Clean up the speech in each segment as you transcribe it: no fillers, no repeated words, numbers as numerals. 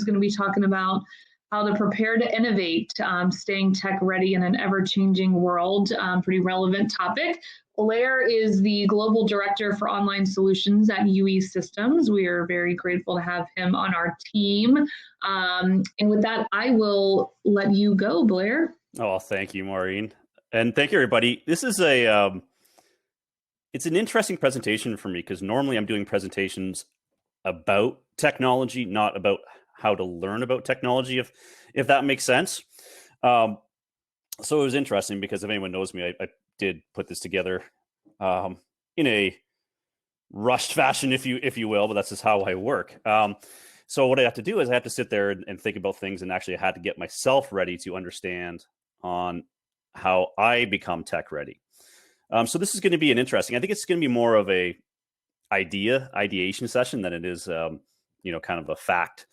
going to be talking about how to prepare to innovate, staying tech ready in an ever-changing world. Pretty relevant topic. Blair is the Global Director for Online Solutions at UE Systems. We are very grateful to have him on our team. And with that, I will let you go, Blair. Oh, thank you, Maureen. And thank you, everybody. This is it's an interesting presentation for me because normally I'm doing presentations about technology, not about how to learn about technology, if that makes sense. So it was interesting because if anyone knows me, I did put this together in a rushed fashion, if you will, but that's just how I work. So what I have to do is I have to sit there and think about things, and actually I had to get myself ready to understand on how I become tech ready. So this is going to be an interesting, I think it's going to be more of a ideation session than it is, kind of a fact.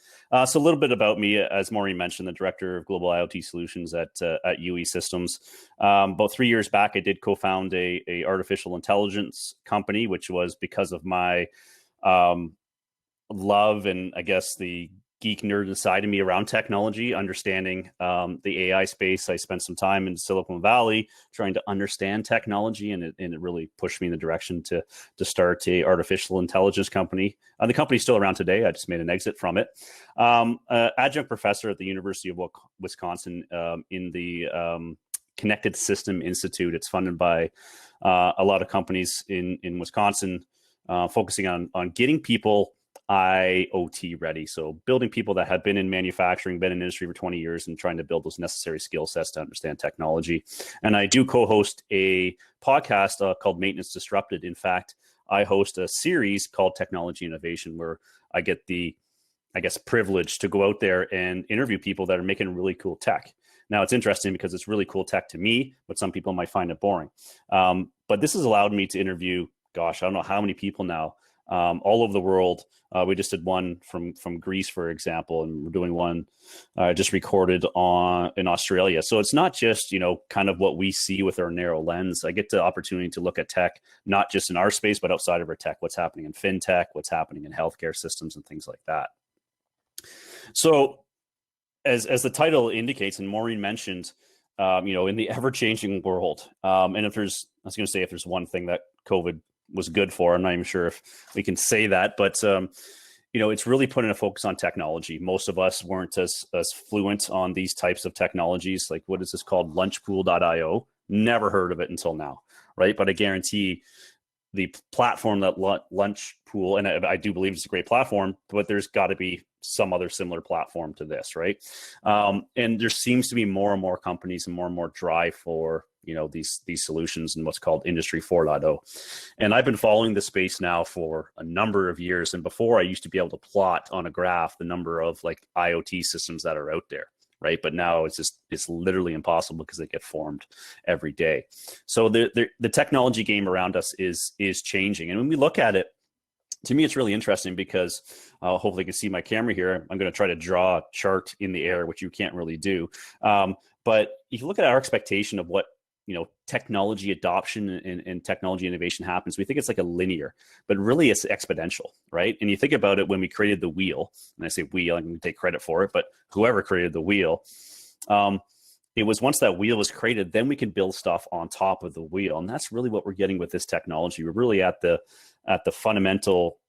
So a little bit about me, as Maureen mentioned, the Director of Global IoT Solutions at UE Systems. About 3 years back, I did co-found a artificial intelligence company, which was because of my love and I guess the geek nerd inside of me around technology, understanding the AI space. I spent some time in Silicon Valley trying to understand technology, and it really pushed me in the direction to start a artificial intelligence company. The company's still around today. I just made an exit from it. Adjunct professor at the University of Wisconsin in the Connected System Institute. It's funded by a lot of companies in Wisconsin, focusing on getting people IoT ready. So building people that have been in manufacturing, been in industry for 20 years and trying to build those necessary skill sets to understand technology. And I do co-host a podcast called Maintenance Disrupted. In fact, I host a series called Technology Innovation, where I get the, privilege to go out there and interview people that are making really cool tech. Now, it's interesting because it's really cool tech to me, but some people might find it boring. But this has allowed me to interview, I don't know how many people now, all over the world. We just did one from Greece, for example, and we're doing one just recorded in Australia. So it's not just, kind of what we see with our narrow lens. I get the opportunity to look at tech, not just in our space, but outside of our tech, what's happening in fintech, what's happening in healthcare systems and things like that. So as the title indicates, and Maureen mentioned, in the ever-changing world, and if there's one thing that COVID was good for, I'm not even sure if we can say that, but it's really putting a focus on technology. Most of us weren't as fluent on these types of technologies. Like, what is this called? Lunchpool.io. Never heard of it until now, right? But I guarantee the platform that Lunchpool, and I do believe it's a great platform, but there's got to be some other similar platform to this, right? And there seems to be more and more companies and more drive for these solutions and what's called Industry 4.0. And I've been following this space now for a number of years. And before, I used to be able to plot on a graph the number of like IoT systems that are out there, right? But now it's literally impossible because they get formed every day. So the technology game around us is changing. And when we look at it, to me, it's really interesting because hopefully you can see my camera here. I'm going to try to draw a chart in the air, which you can't really do. But if you look at our expectation of what technology adoption and technology innovation happens, we think it's like a linear, but really it's exponential, right? And you think about it, when we created the wheel, and I say we, I'm going to take credit for it, but whoever created the wheel, it was once that wheel was created, then we can build stuff on top of the wheel. And that's really what we're getting with this technology. We're really at the fundamental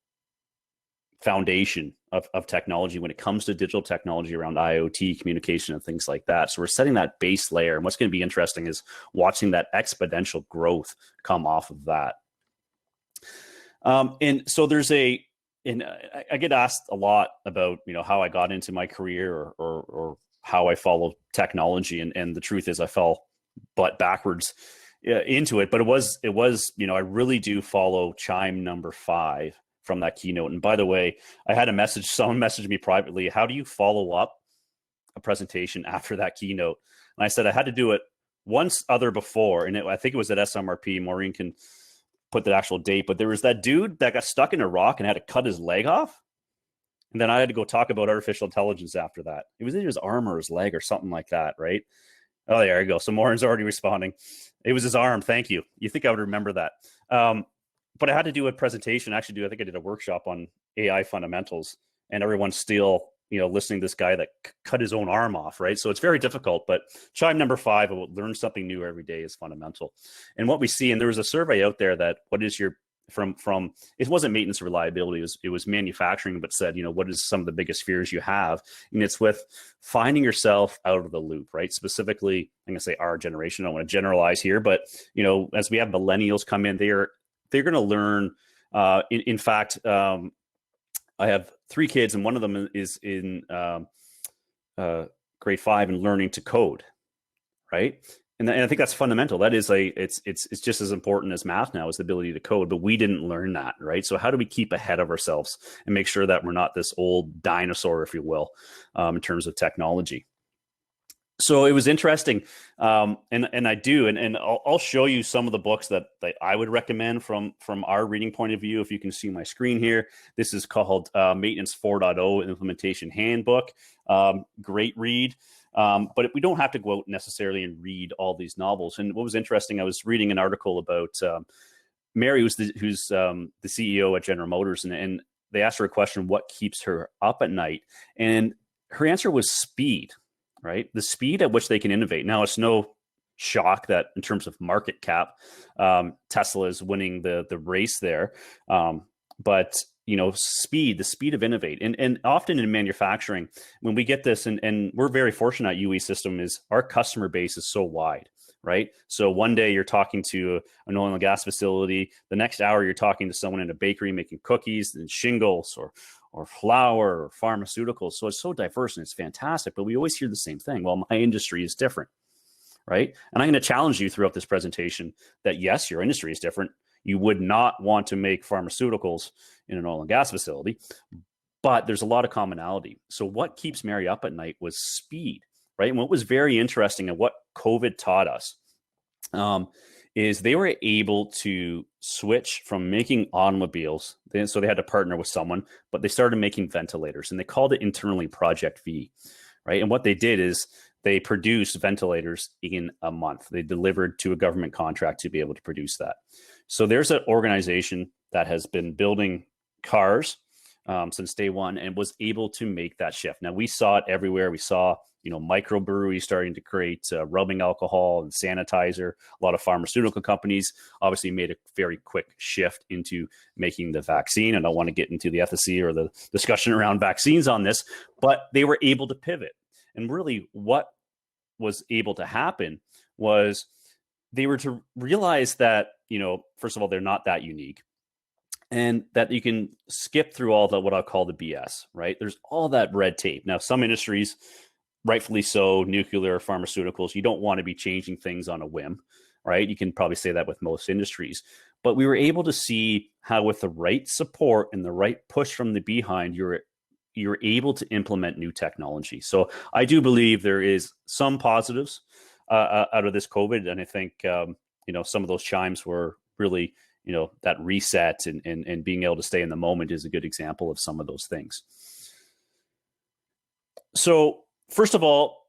foundation of technology when it comes to digital technology around IoT, communication, and things like that. So we're setting that base layer. And what's going to be interesting is watching that exponential growth come off of that. And so I get asked a lot about, how I got into my career or how I follow technology. And the truth is I fell butt backwards into it. But it was, I really do follow chime number 5 from that keynote. And by the way, I had someone messaged me privately, how do you follow up a presentation after that keynote? And I said, I had to do it once other before. And I think it was at SMRP. Maureen can put the actual date, but there was that dude that got stuck in a rock and had to cut his leg off. And then I had to go talk about artificial intelligence after that. It was either his arm or his leg or something like that, right? Oh, there you go. So Maureen's already responding. It was his arm. Thank you. You think I would remember that? But I had to do a presentation. Actually, I think I did a workshop on AI fundamentals, and everyone still listening to this guy that cut his own arm off, right? So it's very difficult. But chime number 5 about learn something new every day is fundamental. And what we see, and there was a survey out there that what is your from it wasn't maintenance reliability, it was manufacturing, but said, what is some of the biggest fears you have? And it's with finding yourself out of the loop, right? Specifically, I'm gonna say our generation, I don't want to generalize here, but as we have millennials come in, they're gonna learn. In fact, I have 3 kids, and one of them is in grade 5 and learning to code, right? And I think that's fundamental. That is it's just as important as math now, is the ability to code, but we didn't learn that, right? So how do we keep ahead of ourselves and make sure that we're not this old dinosaur, if you will, in terms of technology? So it was interesting, and I do, and I'll show you some of the books that I would recommend from our reading point of view. If you can see my screen here, this is called Maintenance 4.0 Implementation Handbook. Great read. But we don't have to go out necessarily and read all these novels. And what was interesting, I was reading an article about Mary, who's the CEO at General Motors, and they asked her a question, what keeps her up at night? And her answer was speed, right? The speed at which they can innovate. Now, it's no shock that in terms of market cap, Tesla is winning the race there. But the speed of innovate, and often in manufacturing, when we get this, and we're very fortunate at UE System, is our customer base is so wide, right? So one day you're talking to an oil and gas facility, the next hour you're talking to someone in a bakery making cookies and shingles or flour or pharmaceuticals. So it's so diverse and it's fantastic, but we always hear the same thing. Well, my industry is different, right? And I'm going to challenge you throughout this presentation that yes, your industry is different. You would not want to make pharmaceuticals in an oil and gas facility, but there's a lot of commonality. So what keeps Mary up at night was speed, right? And what was very interesting and what COVID taught us is they were able to switch from making automobiles. So they had to partner with someone, but they started making ventilators, and they called it internally Project V, right? And what they did is they produced ventilators in a month. They delivered to a government contract to be able to produce that. So there's an organization that has been building cars since day one and was able to make that shift. Now, we saw it everywhere. We saw, microbreweries starting to create rubbing alcohol and sanitizer. A lot of pharmaceutical companies obviously made a very quick shift into making the vaccine. I don't want to get into the efficacy or the discussion around vaccines on this, but they were able to pivot. And really what was able to happen was they were to realize that, first of all, they're not that unique, and that you can skip through all the, what I'll call the BS, right? There's all that red tape. Now, some industries, rightfully so, nuclear, pharmaceuticals, you don't want to be changing things on a whim, right? You can probably say that with most industries. But we were able to see how with the right support and the right push from the behind, you're able to implement new technology. So I do believe there is some positives out of this COVID. And I think, some of those chimes were really, that reset and being able to stay in the moment is a good example of some of those things. So first of all,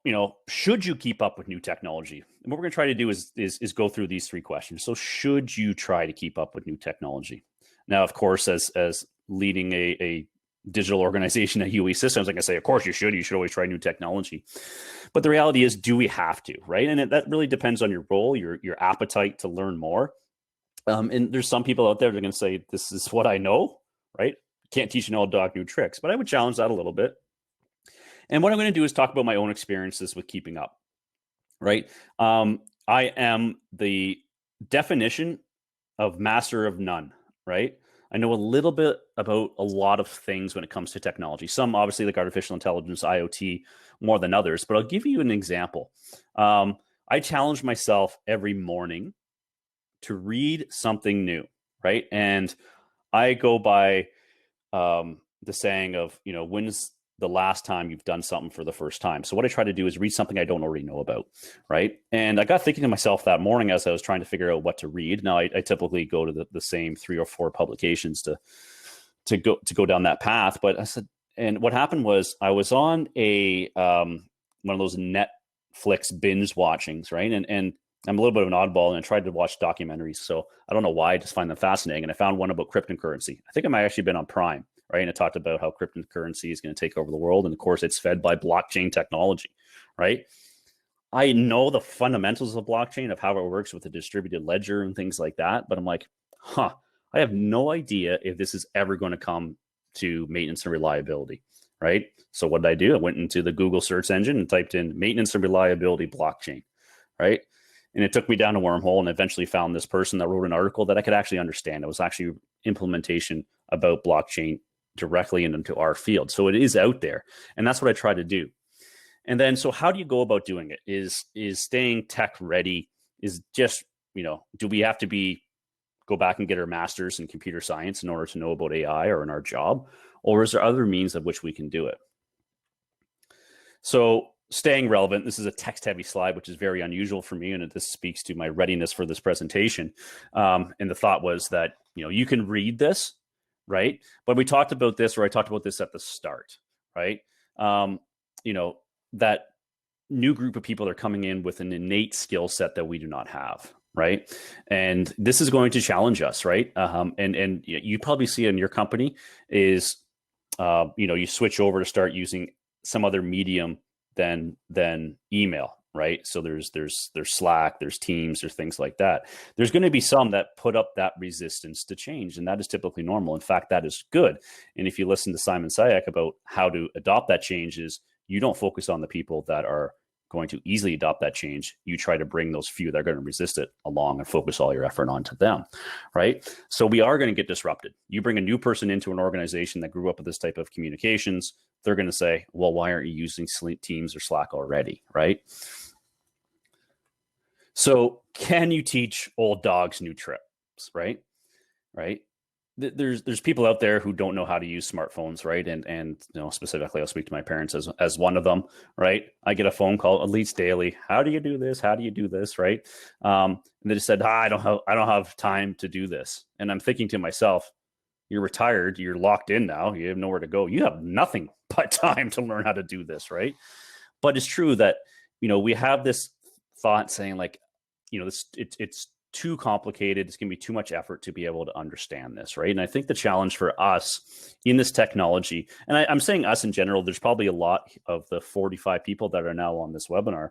should you keep up with new technology? And what we're going to try to do is go through these 3 questions. So should you try to keep up with new technology? Now, of course, as leading a digital organization at UE Systems, I can say, of course you should always try new technology. But the reality is, do we have to, right? And that really depends on your role, your appetite to learn more. And there's some people out there that are going to say, this is what I know, right? Can't teach an old dog new tricks, but I would challenge that a little bit. And what I'm going to do is talk about my own experiences with keeping up, right? I am the definition of master of none, right? I know a little bit about a lot of things when it comes to technology. Some obviously like artificial intelligence, IoT, more than others, but I'll give you an example. I challenge myself every morning to read something new, right? And I go by the saying of, when's the last time you've done something for the first time? So what I try to do is read something I don't already know about, right? And I got thinking to myself that morning as I was trying to figure out what to read. Now, I typically go to the same 3 or 4 publications to go down that path. But I said, and what happened was I was on a one of those Netflix binge watchings, right? And I'm a little bit of an oddball, and I tried to watch documentaries. So I don't know why, I just find them fascinating. And I found one about cryptocurrency. I think I might have actually been on Prime. right? And it talked about how cryptocurrency is going to take over the world. And of course, it's fed by blockchain technology, right? I know the fundamentals of blockchain, of how it works with a distributed ledger and things like that. But I'm like, I have no idea if this is ever going to come to maintenance and reliability, right? So what did I do? I went into the Google search engine and typed in maintenance and reliability blockchain, right? And it took me down a wormhole, and eventually found this person that wrote an article that I could actually understand. It was actually implementation about blockchain directly into our field. So it is out there. And that's what I try to do. And then, so how do you go about doing it? Is staying tech ready, is just, do we have to go back and get our master's in computer science in order to know about AI or in our job? Or is there other means of which we can do it? So staying relevant, this is a text-heavy slide, which is very unusual for me, and this speaks to my readiness for this presentation. And the thought was that, you can read this, right? But we talked about this, or I talked about this at the start, right? That new group of people are coming in with an innate skill set that we do not have, right? And this is going to challenge us, right? And you probably see in your company is, you switch over to start using some other medium than email, right? So there's Slack, there's Teams, there's things like that. There's going to be some that put up that resistance to change, and that is typically normal. In fact, that is good. And if you listen to Simon Sinek about how to adopt that change, is you don't focus on the people that are going to easily adopt that change. You try to bring those few that are going to resist it along and focus all your effort onto them, right? So we are going to get disrupted. You bring a new person into an organization that grew up with this type of communications, they're going to say, well, why aren't you using Teams or Slack already, right? So can you teach old dogs new tricks, right? There's people out there who don't know how to use smartphones, right? And specifically, I'll speak to my parents as one of them, right? I get a phone call at least daily. How do you do this? How do you do this, right? And they just said, I don't have time to do this. And I'm thinking to myself, you're retired, you're locked in now, you have nowhere to go. You have nothing but time to learn how to do this, right? But it's true that we have this thought saying like, it's too complicated. It's going to be too much effort to be able to understand this, right? And I think the challenge for us in this technology, and I'm saying us in general, there's probably a lot of the 45 people that are now on this webinar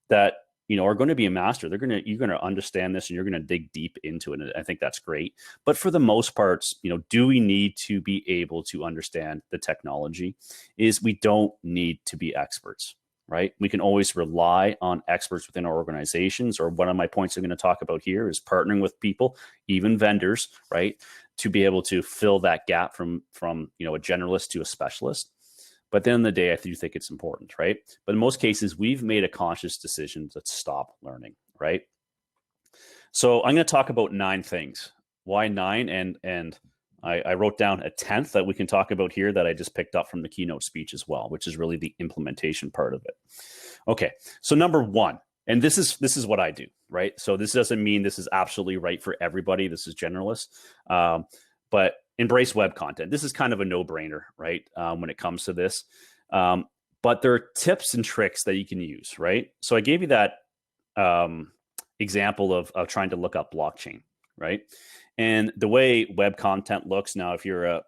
that are going to be a master. You're going to understand this, and you're going to dig deep into it. And I think that's great. But for the most parts, do we need to be able to understand the technology? Is we don't need to be experts. Right? We can always rely on experts within our organizations, or one of my points I'm going to talk about here is partnering with people, even vendors, right? To be able to fill that gap from a generalist to a specialist. But at the end of the day, I do think it's important, right? But in most cases, we've made a conscious decision to stop learning, right? So I'm going to talk about 9 things. Why 9? And I wrote down a 10th that we can talk about here that I just picked up from the keynote speech as well, which is really the implementation part of it. Okay, so number 1, and this is what I do, right? So this doesn't mean this is absolutely right for everybody. This is generalist, but embrace web content. This is kind of a no-brainer, right? When it comes to this, but there are tips and tricks that you can use, right? So I gave you that example of trying to look up blockchain, right? And the way web content looks now, if you're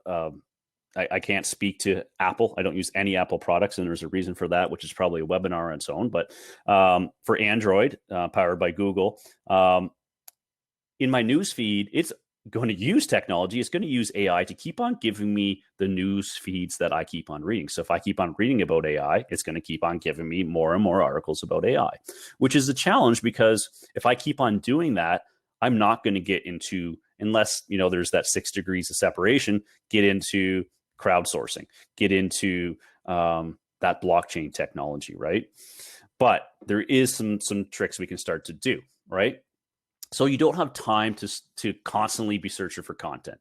I can't speak to Apple. I don't use any Apple products, and there's a reason for that, which is probably a webinar on its own. But for Android, powered by Google, in my news feed, it's going to use technology. It's going to use AI to keep on giving me the news feeds that I keep on reading. So if I keep on reading about AI, it's going to keep on giving me more and more articles about AI, which is a challenge, because if I keep on doing that, I'm not going to get into, unless there's that 6 degrees of separation, get into crowdsourcing, get into that blockchain technology, right? But there is some tricks we can start to do, right? So you don't have time to constantly be searching for content,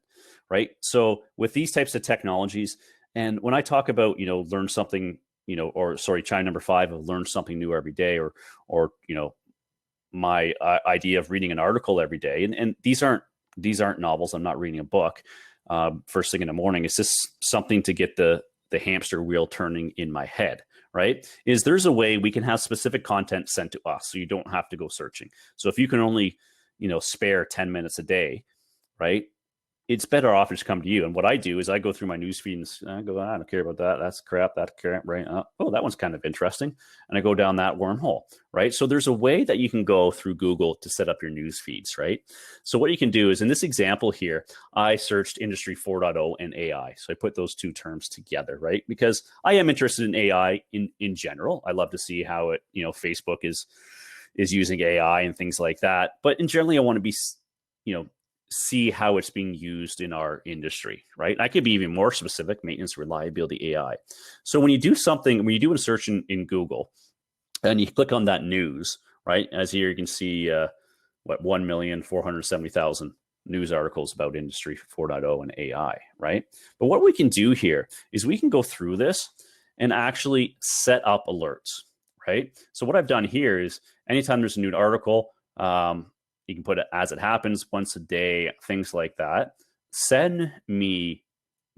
right? So with these types of technologies, and when I talk about learn something, chime number 5 of learn something new every day, or my idea of reading an article every day, and these aren't novels. I'm not reading a book first thing in the morning. It's just something to get the hamster wheel turning in my head, right? Is there's a way we can have specific content sent to us, so you don't have to go searching. So if you can only spare 10 minutes a day, right? it's better off to just come to you. And what I do is I go through my newsfeed and I go, I don't care about that. That's crap. That's crap, right? Oh, that one's kind of interesting. And I go down that wormhole, right? So there's a way that you can go through Google to set up your news feeds, right? So what you can do is, in this example here, I searched Industry 4.0 and AI. So I put those two terms together, right? Because I am interested in AI in general. I love to see how it, Facebook is using AI and things like that. But in generally, I want to be, see how it's being used in our industry, right? I could be even more specific: maintenance, reliability, AI. So when you do a search in Google and you click on that news, right? As here you can see, 1,470,000 news articles about Industry 4.0 and AI, right? But what we can do here is we can go through this and actually set up alerts, right? So what I've done here is anytime there's a new article, you can put it as it happens once a day, things like that. Send me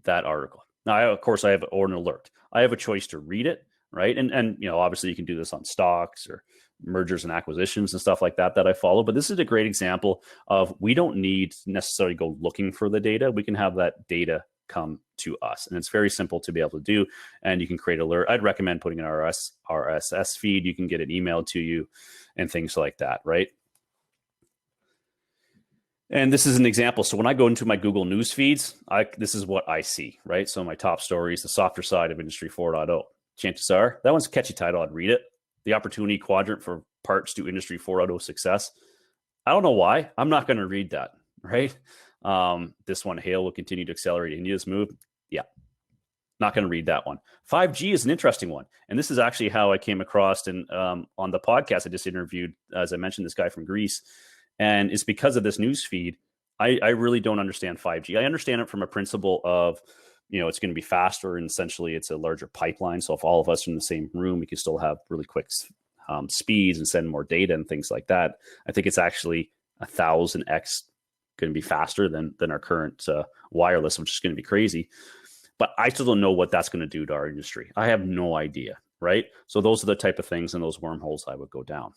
that article. Now, of course, I have an alert. I have a choice to read it, right? And obviously you can do this on stocks or mergers and acquisitions and stuff like that I follow. But this is a great example of, we don't need to necessarily go looking for the data. We can have that data come to us. And it's very simple to be able to do. And you can create alert. I'd recommend putting an RSS feed. You can get it emailed to you and things like that, right? And this is an example. So when I go into my Google News feeds, this is what I see, right? So my top stories, the softer side of Industry 4.0. Chances are that one's a catchy title. I'd read it. The opportunity quadrant for parts to Industry 4.0 success. I don't know why. I'm not going to read that, right? This one, hail will continue to accelerate India's move. Yeah, not going to read that one. 5G is an interesting one. And this is actually how I came across on the podcast I just interviewed, as I mentioned, this guy from Greece. And it's because of this news feed. I really don't understand 5G. I understand it from a principle of, it's going to be faster, and essentially it's a larger pipeline. So if all of us are in the same room, we can still have really quick speeds and send more data and things like that. I think it's actually 1,000x going to be faster than our current wireless, which is going to be crazy. But I still don't know what that's going to do to our industry. I have no idea, right? So those are the type of things and those wormholes I would go down.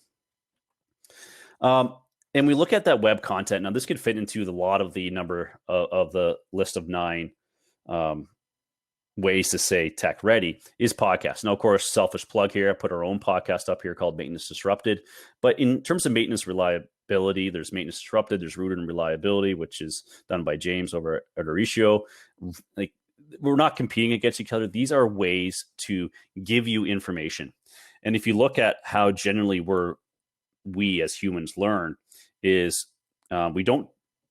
And we look at that web content. Now, this could fit into a lot of the number of the list of 9 ways to say tech ready is podcast. Now, of course, selfish plug here. I put our own podcast up here called Maintenance Disrupted. But in terms of maintenance reliability, there's Maintenance Disrupted. There's Rooted in Reliability, which is done by James over at Mauricio. Like, we're not competing against each other. These are ways to give you information. And if you look at how generally we as humans learn, is we don't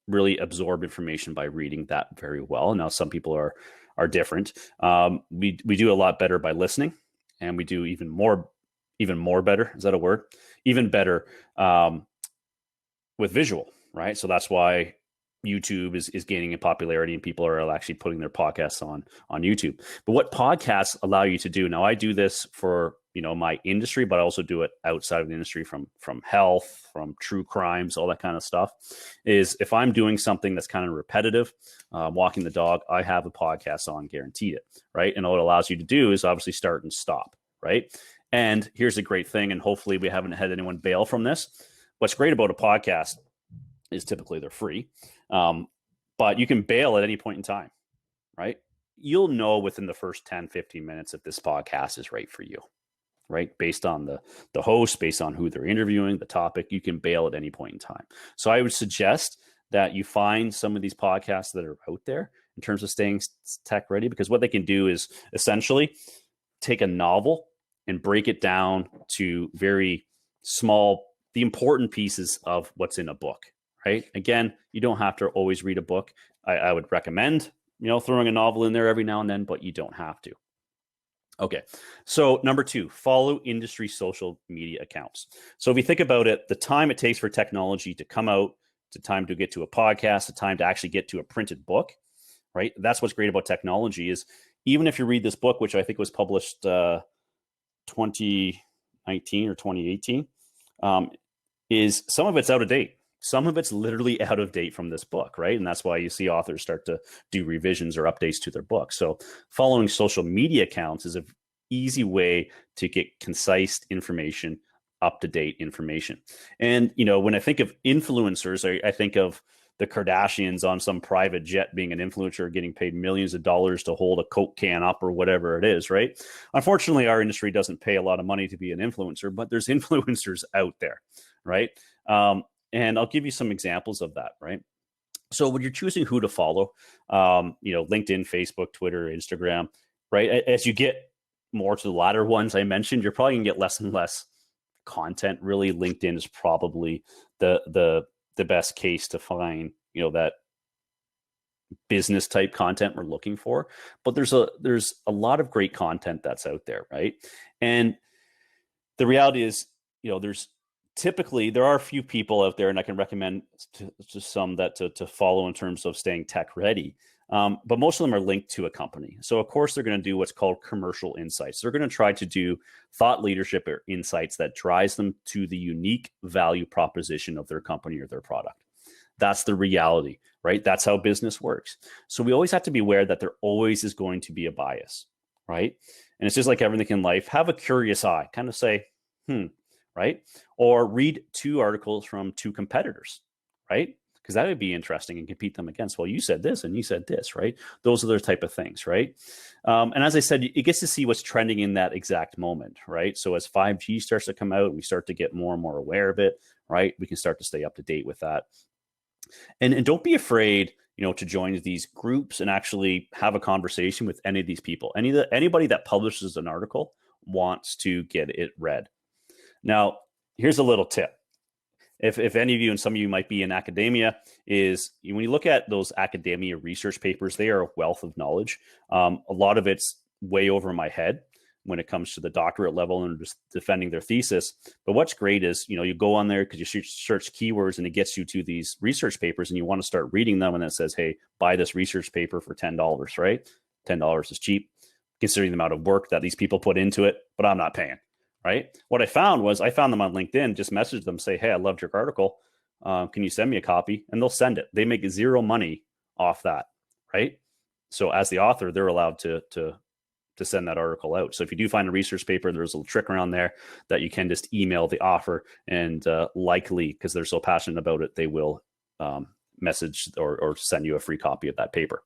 really absorb information by reading that very well. Now, some people are different. We do a lot better by listening, and we do even more better. Is that a word? Even better with visual, right? So that's why YouTube is gaining in popularity, and people are actually putting their podcasts on YouTube. But what podcasts allow you to do, now I do this for my industry, but I also do it outside of the industry, from health, from true crimes, all that kind of stuff, is if I'm doing something that's kind of repetitive, walking the dog, I have a podcast on, guaranteed it, right? And what it allows you to do is obviously start and stop, right? And here's a great thing, and hopefully we haven't had anyone bail from this. What's great about a podcast is typically they're free, but you can bail at any point in time, right? You'll know within the first 10, 15 minutes if this podcast is right for you, right? Based on the host, based on who they're interviewing, the topic, you can bail at any point in time. So I would suggest that you find some of these podcasts that are out there in terms of staying tech ready, because what they can do is essentially take a novel and break it down to very small, the important pieces of what's in a book, right? Again, you don't have to always read a book. I would recommend, throwing a novel in there every now and then, but you don't have to. Okay, so number 2, follow industry social media accounts. So if you think about it, the time it takes for technology to come out, the time to get to a podcast, the time to actually get to a printed book, right? That's what's great about technology, is even if you read this book, which I think was published 2019 or 2018, is some of it's out of date. Some of it's literally out of date from this book, right? And that's why you see authors start to do revisions or updates to their book. So following social media accounts is an easy way to get concise information, up-to-date information. And, when I think of influencers, I think of the Kardashians on some private jet being an influencer, getting paid millions of dollars to hold a Coke can up or whatever it is, right? Unfortunately, our industry doesn't pay a lot of money to be an influencer, but there's influencers out there, right? And I'll give you some examples of that, right? So when you're choosing who to follow, LinkedIn, Facebook, Twitter, Instagram, right? As you get more to the latter ones I mentioned, you're probably gonna get less and less content. Really, LinkedIn is probably the best case to find, that business type content we're looking for. But there's a lot of great content that's out there, right? And the reality is, there are a few people out there, and I can recommend to some that to follow in terms of staying tech ready. But most of them are linked to a company. So of course they're going to do what's called commercial insights. They're going to try to do thought leadership or insights that drives them to the unique value proposition of their company or their product. That's the reality, right? That's how business works. So we always have to be aware that there always is going to be a bias, right? And it's just like everything in life. Have a curious eye, kind of say, right? Or read 2 articles from 2 competitors, right? Because that would be interesting and compete them against. Well, you said this and you said this, right? Those are the type of things, right? And as I said, it gets to see what's trending in that exact moment, right? So as 5G starts to come out, we start to get more and more aware of it, right? We can start to stay up to date with that. And don't be afraid, to join these groups and actually have a conversation with any of these people. Anybody that publishes an article wants to get it read. Now, here's a little tip. If any of you, and some of you might be in academia, is when you look at those academia research papers, they are a wealth of knowledge. A lot of it's way over my head when it comes to the doctorate level and just defending their thesis. But what's great is, you go on there because you search keywords and it gets you to these research papers and you want to start reading them. And it says, hey, buy this research paper for $10, right? $10 is cheap considering the amount of work that these people put into it, but I'm not paying. Right. What I found them on LinkedIn, just message them, say, hey, I loved your article. Can you send me a copy? And they'll send it. They make zero money off that. Right. So as the author, they're allowed to send that article out. So if you do find a research paper, there's a little trick around there that you can just email the author, and likely, because they're so passionate about it, they will message or send you a free copy of that paper.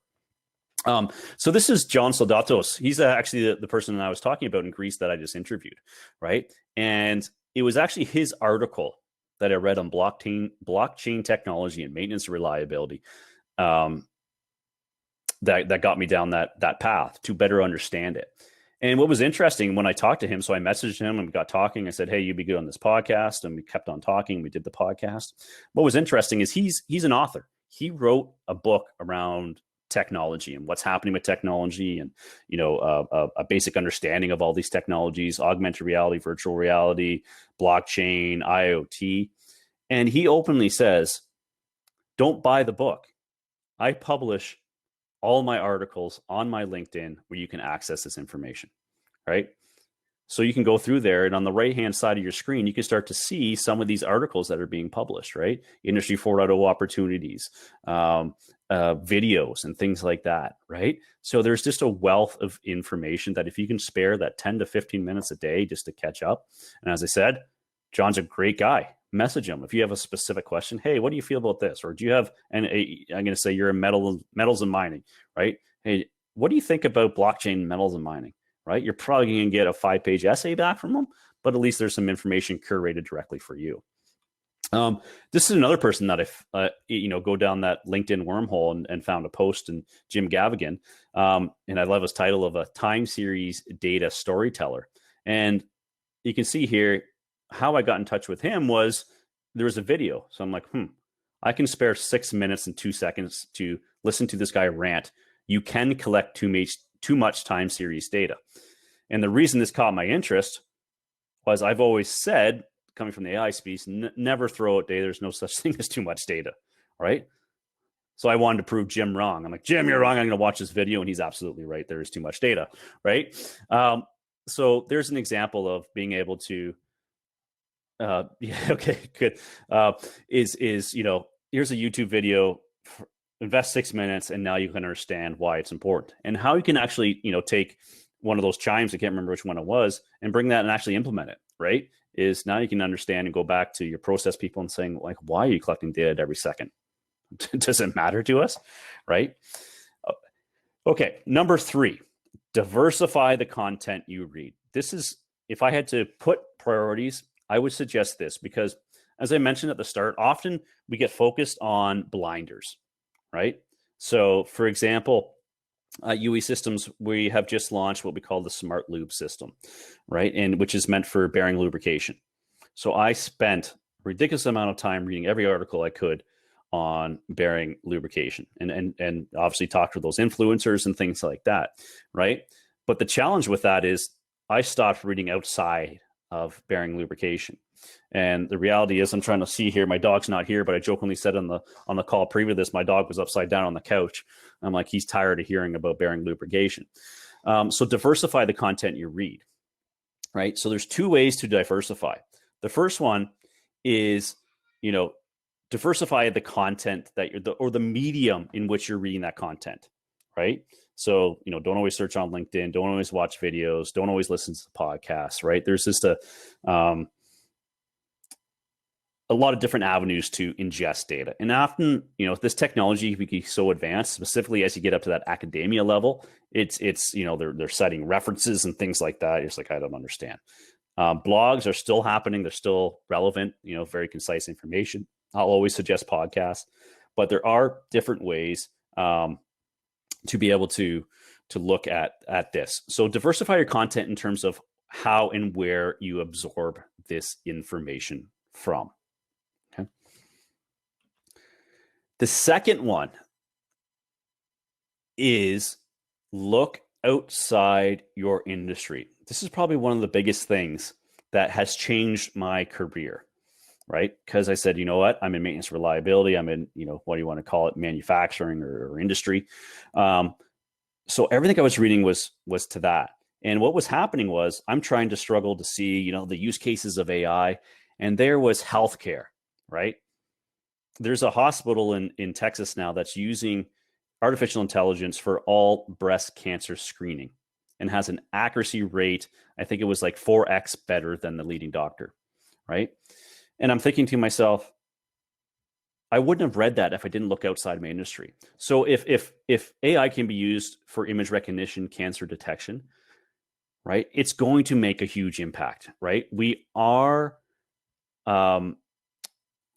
So this is John Soldatos. He's actually the person that I was talking about in Greece that I just interviewed, right? And it was actually his article that I read on blockchain technology and maintenance reliability that got me down that path to better understand it. And what was interesting when I talked to him, so I messaged him and we got talking. I said, hey, you'd be good on this podcast. And we kept on talking. We did the podcast. What was interesting is he's an author. He wrote a book around technology and what's happening with technology, and a basic understanding of all these technologies: augmented reality, virtual reality, blockchain, IIoT. And he openly says, don't buy the book. I publish all my articles on my LinkedIn where you can access this information, right? So you can go through there, and on the right-hand side of your screen, you can start to see some of these articles that are being published, right? Industry 4.0 opportunities, videos and things like that, right? So there's just a wealth of information that if you can spare that 10 to 15 minutes a day just to catch up. And as I said, John's a great guy. Message him. If you have a specific question, hey, what do you feel about this? Or do you have, and I'm going to say you're in metals and mining, right? Hey, what do you think about blockchain, metals and mining, right? You're probably going to get a 5-page essay back from them, but at least there's some information curated directly for you. This is another person that I, go down that LinkedIn wormhole and found a post, and Jim Gavigan, and I love his title of a time series data storyteller. And you can see here how I got in touch with him was there was a video. So I'm like, I can spare 6 minutes and 2 seconds to listen to this guy rant. You can collect too much time series data. And the reason this caught my interest was I've always said, coming from the AI space, never throw out data. There's no such thing as too much data, right? So I wanted to prove Jim wrong. I'm like, Jim, you're wrong. I'm going to watch this video. And he's absolutely right. There is too much data, right? So there's an example of being able to, okay, good. Here's a YouTube video, invest 6 minutes, and now you can understand why it's important and how you can actually, take one of those chimes, I can't remember which one it was, and bring that and actually implement it, right? Is now you can understand and go back to your process people and saying, like, why are you collecting data every second, does it matter to us, right? Okay, number 3, diversify the content you read. This is, if I had to put priorities, I would suggest this, because as I mentioned at the start, often we get focused on blinders, right? So for example, UE Systems, we have just launched what we call the Smart Lube system, right? And which is meant for bearing lubrication. So I spent a ridiculous amount of time reading every article I could on bearing lubrication, and obviously talk to those influencers and things like that, right? But the challenge with that is I stopped reading outside of bearing lubrication. And the reality is, I'm trying to see here, my dog's not here, but I jokingly said on the call preview to this, my dog was upside down on the couch. I'm like, he's tired of hearing about bearing lubrication. So diversify the content you read, right? So there's 2 ways to diversify. The first one is, diversify the content that or the medium in which you're reading that content, right? So, don't always search on LinkedIn, don't always watch videos, don't always listen to podcasts, right? There's just a lot of different avenues to ingest data. And often, this technology can be so advanced, specifically as you get up to that academia level, it's they're citing references and things like that. It's like, I don't understand. Blogs are still happening. They're still relevant, very concise information. I'll always suggest podcasts, but there are different ways to be able to look at this. So diversify your content in terms of how and where you absorb this information from. Okay. The second one is look outside your industry. This is probably one of the biggest things that has changed my career, right? Because I said, you know what, I'm in maintenance reliability. I'm in, what do you want to call it, manufacturing or industry. So everything I was reading was to that. And what was happening was I'm trying to struggle to see, the use cases of AI. And there was healthcare, right? There's a hospital in Texas now that's using artificial intelligence for all breast cancer screening and has an accuracy rate, I think it was like 4x better than the leading doctor, right? And I'm thinking to myself, I wouldn't have read that if I didn't look outside my industry. So if AI can be used for image recognition, cancer detection, right, it's going to make a huge impact, right? We are, I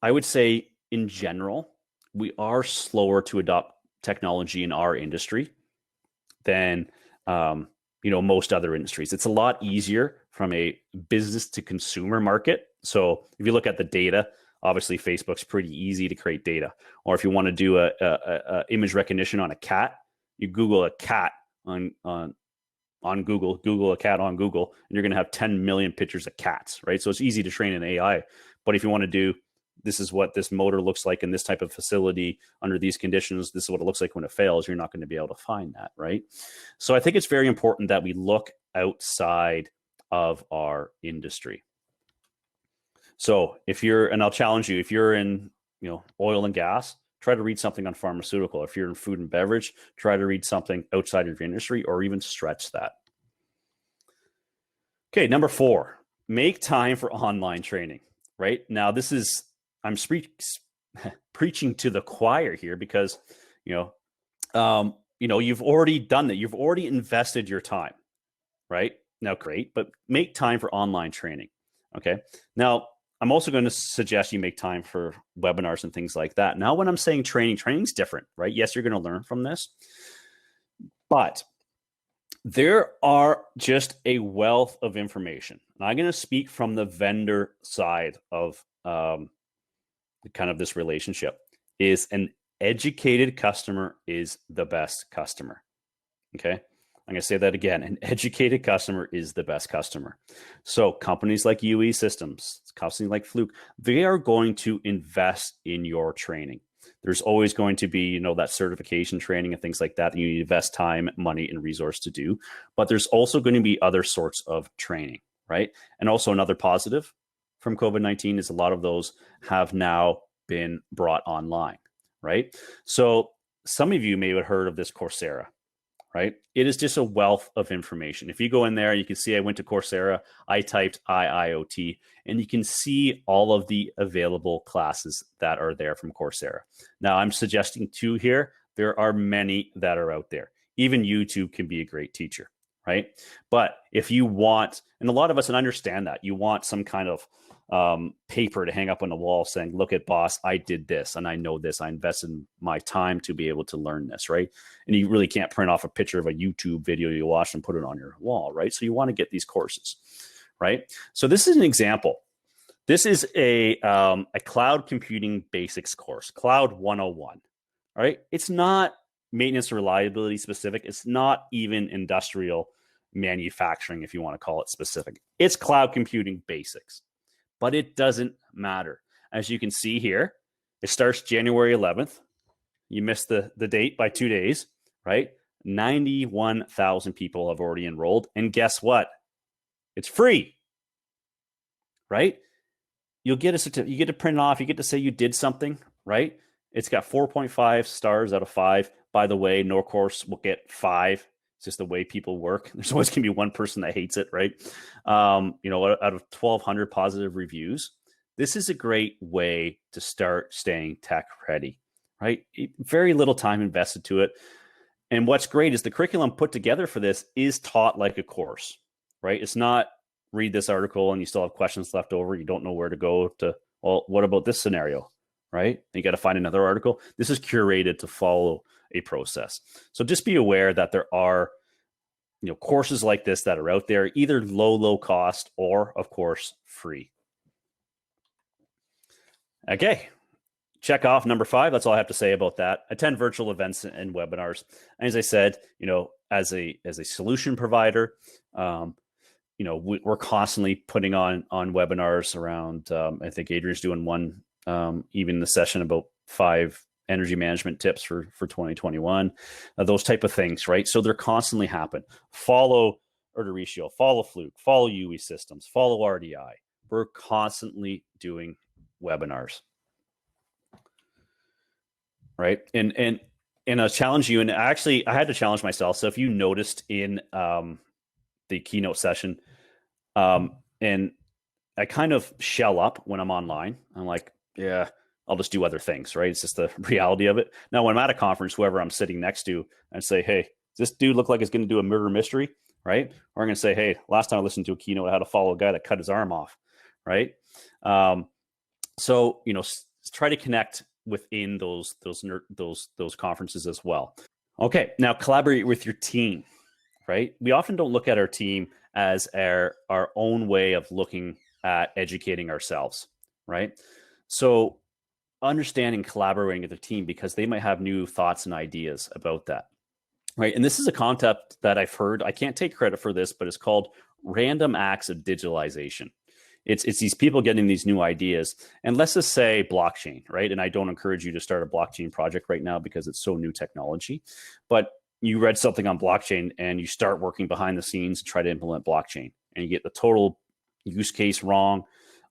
would say in general, we are slower to adopt technology in our industry than most other industries. It's a lot easier from a business to consumer market. So if you look at the data, obviously Facebook's pretty easy to create data. Or if you want to do a image recognition on a cat, you Google a cat on Google a cat on Google, and you're going to have 10 million pictures of cats, right? So it's easy to train an AI. But if you want to do, this is what this motor looks like in this type of facility under these conditions, this is what it looks like when it fails, you're not going to be able to find that, right? So I think it's very important that we look outside of our industry. So and I'll challenge you, if you're in, oil and gas, try to read something on pharmaceutical. If you're in food and beverage, try to read something outside of your industry or even stretch that. Okay, number 4, make time for online training, right? Now this is, I'm preaching to the choir here because, you've already done that. You've already invested your time, right? Now, great, but make time for online training. Okay. Now, I'm also going to suggest you make time for webinars and things like that. Now, when I'm saying training's different, right? Yes, you're going to learn from this, but there are just a wealth of information. And I'm going to speak from the vendor side of kind of this relationship. Is an educated customer is the best customer. Okay. I'm going to say that again. An educated customer is the best customer. So companies like UE Systems, companies like Fluke, they are going to invest in your training. There's always going to be, that certification training and things like that. You need to invest time, money, and resource to do. But there's also going to be other sorts of training, right? And also another positive from COVID-19 is a lot of those have now been brought online, right? So some of you may have heard of this Coursera, right? It is just a wealth of information. If you go in there, you can see I went to Coursera, I typed IIoT, and you can see all of the available classes that are there from Coursera. Now, I'm suggesting 2 here. There are many that are out there. Even YouTube can be a great teacher, right? But if you want, and a lot of us understand that, you want some kind of paper to hang up on the wall saying, look at boss, I did this and I know this, I invested my time to be able to learn this, right? And you really can't print off a picture of a YouTube video you watch and put it on your wall, right? So you want to get these courses, right? So this is an example. This is a cloud computing basics course, Cloud 101, right? It's not maintenance and reliability specific. It's not even industrial manufacturing, if you want to call it specific. It's cloud computing basics. But it doesn't matter. As you can see here, it starts January 11th. You missed the date by 2 days, right? 91,000 people have already enrolled. And guess what? It's free, right? You'll get a certificate. You get to print it off. You get to say you did something, right? It's got 4.5 stars out of 5. By the way, no course will get 5. It's just the way people work. There's always going to be one person that hates it, right? Out of 1,200 positive reviews, this is a great way to start staying tech ready, right? Very little time invested to it. And what's great is the curriculum put together for this is taught like a course, right? It's not read this article and you still have questions left over. You don't know where to go to, well, what about this scenario, right? You got to find another article. This is curated to follow a process. So just be aware that there are, courses like this that are out there, either low cost or, of course, free. Okay, check off number 5. That's all I have to say about that. Attend virtual events and webinars. And as I said, as a solution provider, we're constantly putting on webinars around. I think Adrian's doing one, even the session about 5 energy management tips for 2021, those type of things, right? So they're constantly happen. Follow Erderatio, follow Fluke, follow UE Systems, follow RDI. We're constantly doing webinars, right? And I challenge you, and actually I had to challenge myself. So if you noticed in the keynote session, and I kind of shell up when I'm online. I'm like, yeah, I'll just do other things, right? It's just the reality of it. Now, when I'm at a conference, whoever I'm sitting next to, I'd say, hey, does this dude look like he's going to do a murder mystery, right? Or I'm going to say, hey, last time I listened to a keynote, I had to follow a guy that cut his arm off, right? So, try to connect within those conferences as well. Okay, now collaborate with your team, right? We often don't look at our team as our own way of looking at educating ourselves, right? So understanding, collaborating with the team because they might have new thoughts and ideas about that, right? And this is a concept that I've heard. I can't take credit for this, but it's called random acts of digitalization. It's these people getting these new ideas. And let's just say blockchain, right? And I don't encourage you to start a blockchain project right now because it's so new technology. But you read something on blockchain and you start working behind the scenes to try to implement blockchain. And you get the total use case wrong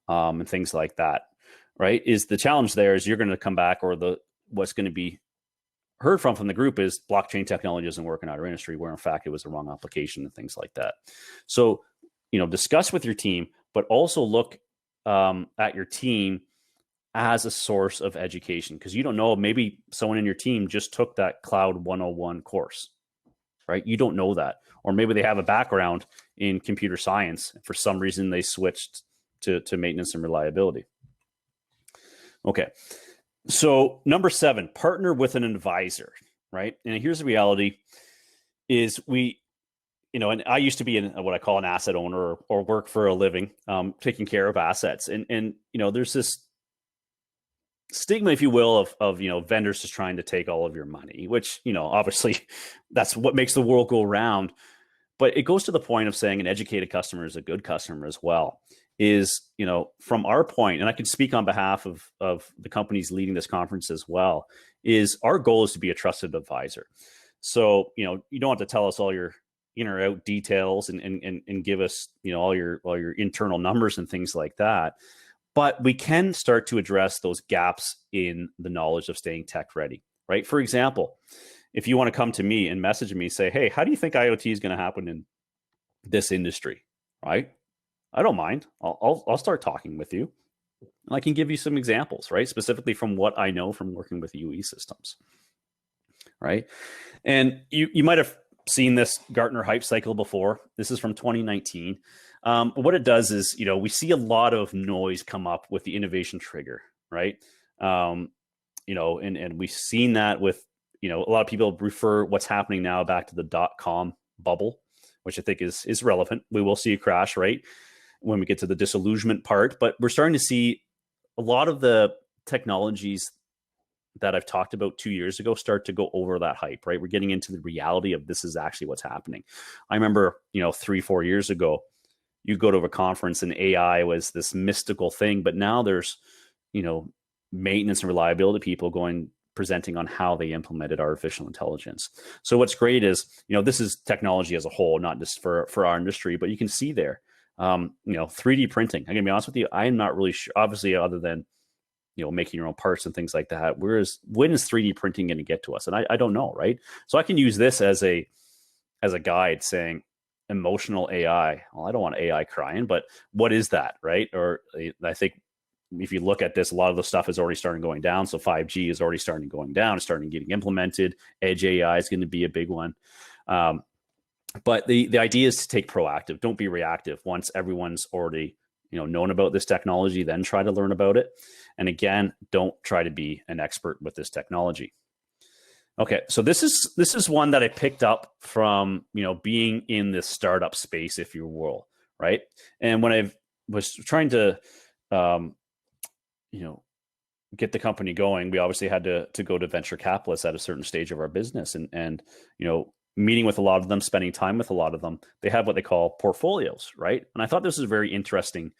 and things like that, right? Is the challenge there is you're going to come back, or what's going to be heard from the group is blockchain technology isn't working out our industry, where in fact it was the wrong application and things like that. So, discuss with your team, but also look at your team as a source of education, because you don't know, maybe someone in your team just took that Cloud 101 course, right? You don't know that. Or maybe they have a background in computer science. For some reason, they switched to maintenance and reliability. Okay. So number 7, partner with an advisor, right? And here's the reality is and I used to be what I call an asset owner or work for a living, taking care of assets. And there's this stigma, if you will, of vendors just trying to take all of your money, which, obviously that's what makes the world go round. But it goes to the point of saying an educated customer is a good customer as well. Is, from our point, and I can speak on behalf of the companies leading this conference as well, is our goal is to be a trusted advisor. So, you don't have to tell us all your in or out details and give us, all your internal numbers and things like that. But we can start to address those gaps in the knowledge of staying tech ready, right? For example, if you want to come to me and message me, say, hey, how do you think IoT is going to happen in this industry? Right? I don't mind. I'll start talking with you. And I can give you some examples, right? Specifically from what I know from working with UE systems, right? And you might have seen this Gartner hype cycle before. This is from 2019. What it does is, we see a lot of noise come up with the innovation trigger, right? And we've seen that with, a lot of people refer what's happening now back to the .com bubble, which I think is relevant. We will see a crash, right, when we get to the disillusionment part, but we're starting to see a lot of the technologies that I've talked about 2 years ago start to go over that hype, right? We're getting into the reality of this is actually what's happening. I remember, 3-4 years ago, you go to a conference and AI was this mystical thing, but now there's, maintenance and reliability people presenting on how they implemented artificial intelligence. So what's great is, this is technology as a whole, not just for our industry, but you can see there, 3D printing. I'm gonna be honest with you, I'm not really sure, obviously, other than making your own parts and things like that. Whereas when is 3D printing going to get to us? And I don't know, right? So I can use this as a guide saying emotional AI. Well, I don't want AI crying, but what is that, right? Or I think if you look at this, a lot of the stuff is already starting going down. So 5G is already starting going down, it's starting getting implemented. Edge AI is going to be a big one. But the idea is to take proactive. Don't be reactive. Once everyone's already known about this technology, then try to learn about it. And again, don't try to be an expert with this technology. Okay, so this is one that I picked up from being in this startup space, if you will, right? And when I was trying to get the company going, we obviously had to go to venture capitalists at a certain stage of our business, and meeting with a lot of them, spending time with a lot of them, they have what they call portfolios, right? And I thought this was a very interesting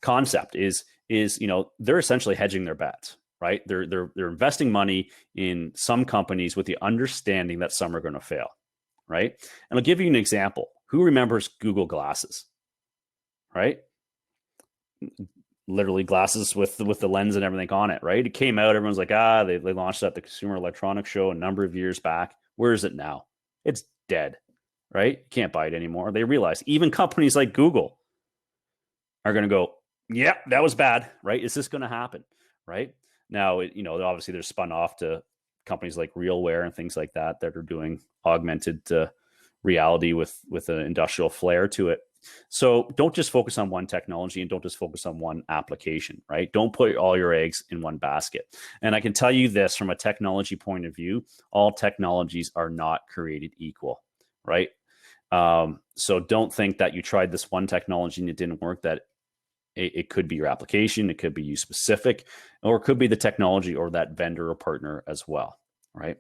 concept. Is they're essentially hedging their bets, right? They're investing money in some companies with the understanding that some are going to fail, right? And I'll give you an example. Who remembers Google Glasses, right? Literally glasses with the lens and everything on it, right? It came out, everyone's like, they launched it at the Consumer Electronics Show a number of years back. Where is it now? It's dead, right? You can't buy it anymore. They realize even companies like Google are going to go, yeah, that was bad, right? Is this going to happen, right? Now, obviously they're spun off to companies like RealWear and things like that are doing augmented reality with an industrial flair to it. So don't just focus on one technology and don't just focus on one application, right? Don't put all your eggs in one basket. And I can tell you this from a technology point of view, all technologies are not created equal, right? So don't think that you tried this one technology and it didn't work, that it could be your application, it could be you specific, or it could be the technology or that vendor or partner as well, right?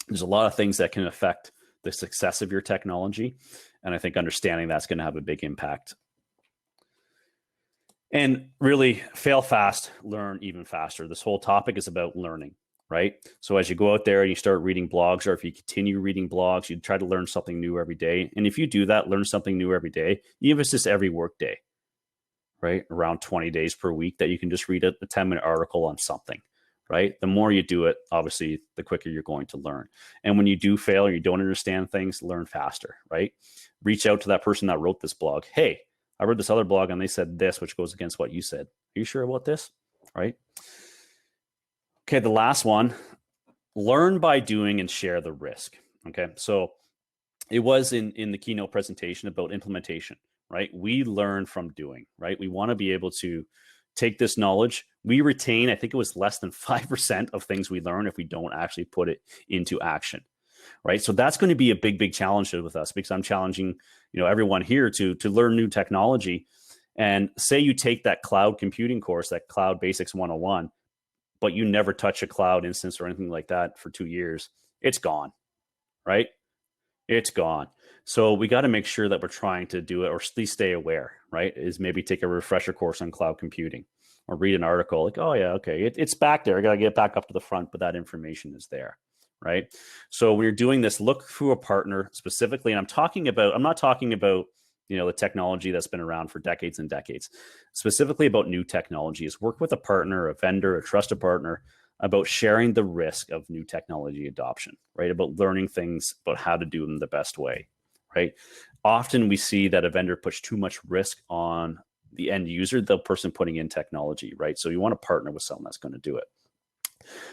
There's a lot of things that can affect the success of your technology. And I think understanding that's going to have a big impact. And really fail fast, learn even faster. This whole topic is about learning, right? So as you go out there and you start reading blogs, or if you continue reading blogs, you try to learn something new every day. And if you do that, learn something new every day, even if it's just every work day, right? Around 20 days per week that you can just read a 10-minute article on something, right? The more you do it, obviously, the quicker you're going to learn. And when you do fail or you don't understand things, learn faster, right? Reach out to that person that wrote this blog. Hey, I read this other blog and they said this, which goes against what you said. Are you sure about this? Right? Okay, the last one, learn by doing and share the risk. Okay, so it was in the keynote presentation about implementation, right? We learn from doing, right? We want to be able to take this knowledge. We retain, I think it was less than 5% of things we learn if we don't actually put it into action, right? So that's going to be a big challenge with us, because I'm challenging, everyone here to learn new technology. And say you take that cloud computing course, that Cloud Basics 101, but you never touch a cloud instance or anything like that for 2 years, it's gone, right? It's gone. So we got to make sure that we're trying to do it, or at least stay aware, right? Is maybe take a refresher course on cloud computing, or read an article like, oh yeah, okay, it's back there. I got to get back up to the front, but that information is there, right? So we're doing this, look through a partner specifically. And I'm not talking about, the technology that's been around for decades and decades, specifically about new technologies. Work with a partner, a vendor, a trusted partner about sharing the risk of new technology adoption, right? About learning things about how to do them the best way, right? Often we see that a vendor puts too much risk on the end user, the person putting in technology, right? So you want to partner with someone that's going to do it.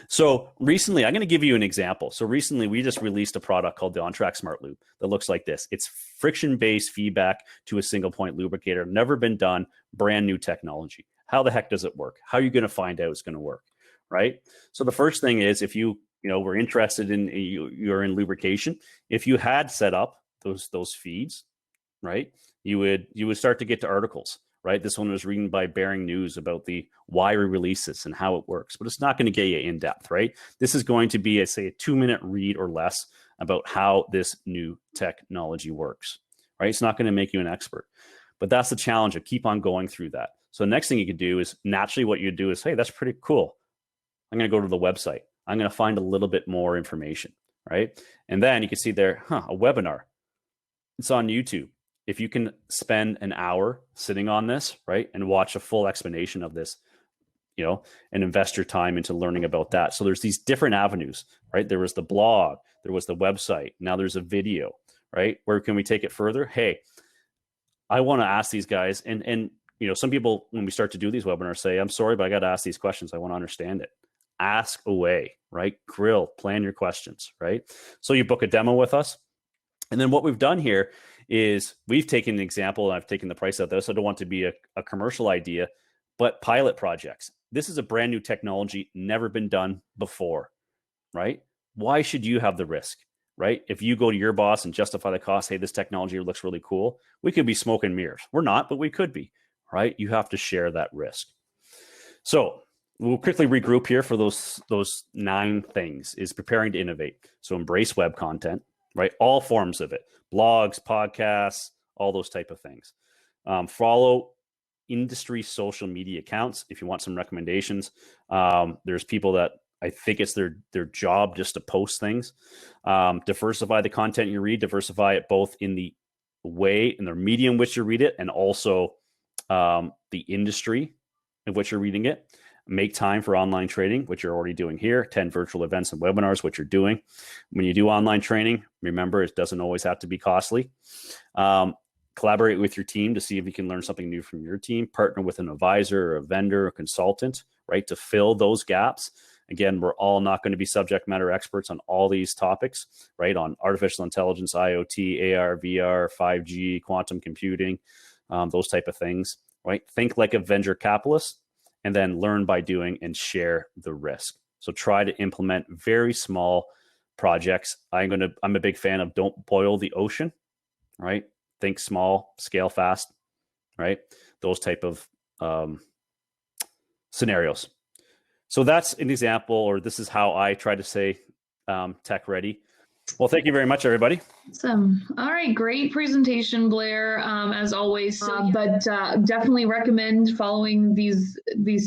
So recently, I'm going to give you an example. So recently, we just released a product called the OnTrack Smart Loop that looks like this. It's friction-based feedback to a single point lubricator, never been done, brand new technology. How the heck does it work? How are you going to find out it's going to work, right? So the first thing is, if you were interested in, you're in lubrication, if you had set up those feeds, right, you would start to get to articles. Right, this one was reading by Bearing News about the why we release this and how it works, but it's not going to get you in depth, right? This is going to be, say, a 2-minute read or less about how this new technology works, right? It's not going to make you an expert, but that's the challenge of keep on going through that. So the next thing you could do is naturally what you do is, hey, that's pretty cool. I'm going to go to the website. I'm going to find a little bit more information, right? And then you can see there, a webinar. It's on YouTube. If you can spend an hour sitting on this, right, and watch a full explanation of this, and invest your time into learning about that. So there's these different avenues, right? There was the blog, there was the website, now there's a video, right? Where can we take it further? Hey, I want to ask these guys, and some people, when we start to do these webinars, say, I'm sorry, but I got to ask these questions. I want to understand it. Ask away, right? Grill, plan your questions, right? So you book a demo with us. And then what we've done here is we've taken an example, and I've taken the price of this. I don't want to be a commercial idea, but pilot projects. This is a brand new technology, never been done before, right? Why should you have the risk, right? If you go to your boss and justify the cost, hey, this technology looks really cool, we could be smoke and mirrors. We're not, but we could be, right? You have to share that risk. So we'll quickly regroup here for those 9 things. Is preparing to innovate. So embrace web content, right? All forms of it, blogs, podcasts, all those type of things. Follow industry social media accounts if you want some recommendations. There's people that I think it's their job just to post things. Diversify the content you read. Diversify it both in the way, in the medium which you read it, and also the industry in which you're reading it. Make time for online training, which you're already doing here. 10 virtual events and webinars, which you're doing. When you do online training, remember, it doesn't always have to be costly. Collaborate with your team to see if you can learn something new from your team. Partner with an advisor or a vendor or consultant, right, to fill those gaps. Again, we're all not going to be subject matter experts on all these topics, right, on artificial intelligence, IoT, AR, VR, 5G, quantum computing, those type of things, right? Think like a venture capitalist, and then learn by doing and share the risk. So try to implement very small projects. I'm a big fan of don't boil the ocean, right? Think small, scale fast, right? Those type of scenarios. So that's an example, or this is how I try to say tech ready. Well, thank you very much, everybody. Awesome. All right, great presentation, Blair, as always. But definitely recommend following these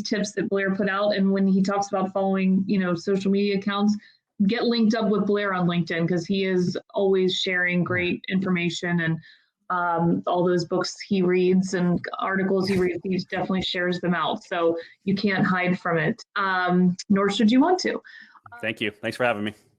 tips that Blair put out. And when he talks about following, social media accounts, get linked up with Blair on LinkedIn, because he is always sharing great information, and all those books he reads and articles he reads, he definitely shares them out. So you can't hide from it, nor should you want to. Thank you. Thanks for having me.